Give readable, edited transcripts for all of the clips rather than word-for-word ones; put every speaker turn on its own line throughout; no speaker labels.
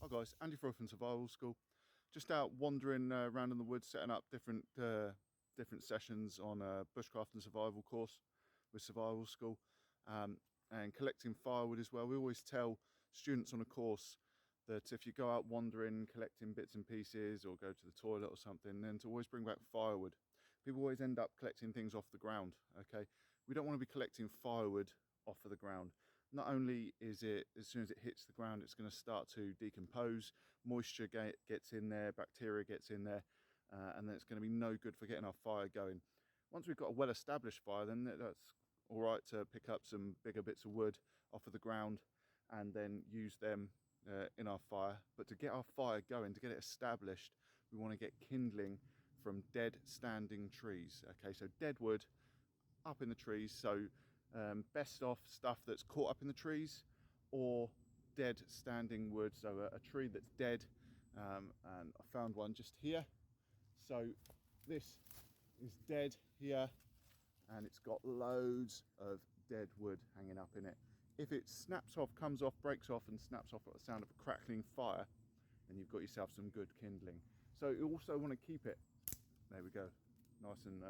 guys, Andy from Survival School. Just out wandering around in the woods, setting up different sessions on a bushcraft and survival course with Survival School, and collecting firewood as well. We always tell students on a course that if you go out wandering, collecting bits and pieces, or go to the toilet or something, then to always bring back firewood. People always end up collecting things off the ground. Okay, we don't want to be collecting firewood off of the ground. Not only is it, as soon as it hits the ground, it's going to start to decompose, moisture gets in there, bacteria gets in there, and then it's going to be no good for getting our fire going. Once we've got a well-established fire, then that's all right to pick up some bigger bits of wood off of the ground and then use them in our fire. But to get our fire going, to get it established, we want to get kindling from dead standing trees. Okay, so dead wood up in the trees, so best off stuff that's caught up in the trees or dead standing wood, so a tree that's dead, and I found one just here. So this is dead here, and it's got loads of dead wood hanging up in it. If it snaps off, comes off, breaks off and snaps off at the sound of a crackling fire, then you've got yourself some good kindling. So you also want to keep it, there we go, nice and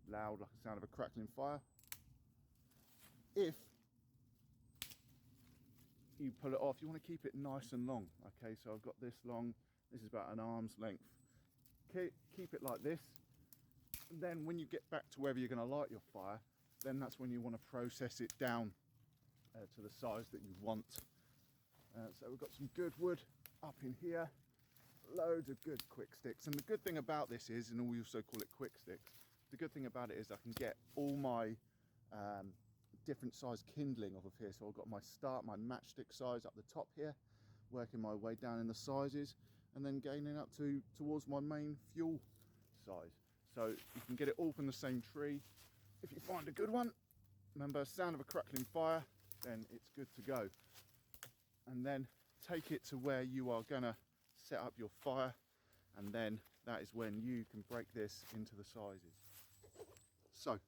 loud, like the sound of a crackling fire. If you pull it off, you want to keep it nice and long. Okay, so I've got this long, this is about an arm's length. Keep it like this, and then when you get back to wherever you're going to light your fire, then that's when you want to process it down to the size that you want. So we've got some good wood up in here, loads of good quick sticks, and the good thing about this is, and we also call it quick sticks, the good thing about it is I can get all my different size kindling off of here. So I've got my matchstick size up the top here, working my way down in the sizes, and then gaining up towards my main fuel size. So you can get it all from the same tree. If you find a good one, remember, sound of a crackling fire, then it's good to go. And then take it to where you are gonna set up your fire, and then that is when you can break this into the sizes. So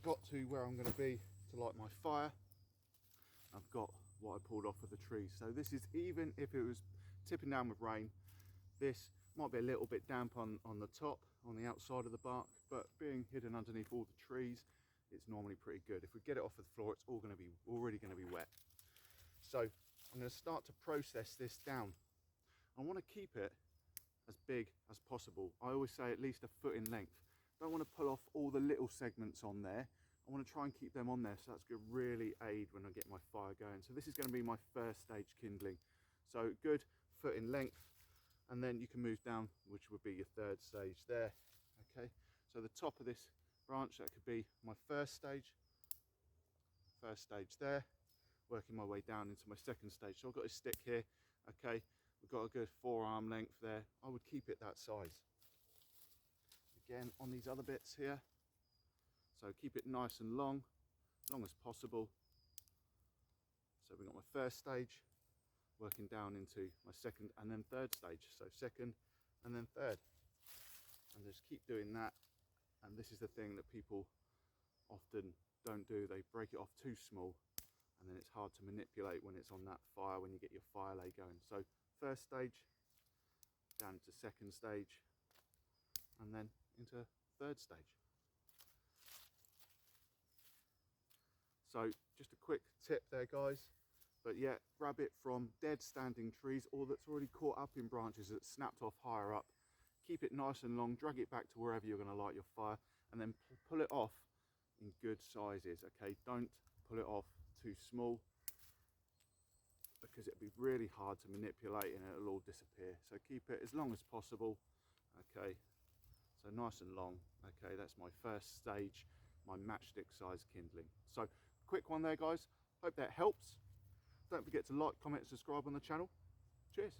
got to where I'm going to be to light my fire. I've got what I pulled off of the tree. So this is, even if it was tipping down with rain, this might be a little bit damp on the top, on the outside of the bark, but being hidden underneath all the trees, it's normally pretty good. If we get it off of the floor, it's already going to be wet. So I'm going to start to process this down. I want to keep it as big as possible. I always say at least a foot in length. Don't want to pull off all the little segments on there. I want to try and keep them on there, so that's going to really aid when I get my fire going. So this is going to be my first stage kindling. So good foot in length, and then you can move down, which would be your third stage there. Okay, so the top of this branch, that could be my first stage there, working my way down into my second stage. So I've got a stick here. Okay, we've got a good forearm length there. I would keep it that size. Again, on these other bits here, so keep it nice and long as possible. So we've got my first stage, working down into my second and then third stage. So second and then third, and just keep doing that. And this is the thing that people often don't do. They break it off too small, and then it's hard to manipulate when it's on that fire, when you get your fire lay going. So first stage, down to second stage, and then into third stage. So just a quick tip there, guys, but yeah, grab it from dead standing trees, or that's already caught up in branches that snapped off higher up. Keep it nice and long, drag it back to wherever you're going to light your fire, and then pull it off in good sizes. Okay, don't pull it off too small, because it'll be really hard to manipulate and it'll all disappear. So keep it as long as possible. Okay, so nice and long. Okay, that's my first stage, my matchstick size kindling. So quick one there, guys. Hope that helps. Don't forget to like, comment, subscribe on the channel. Cheers.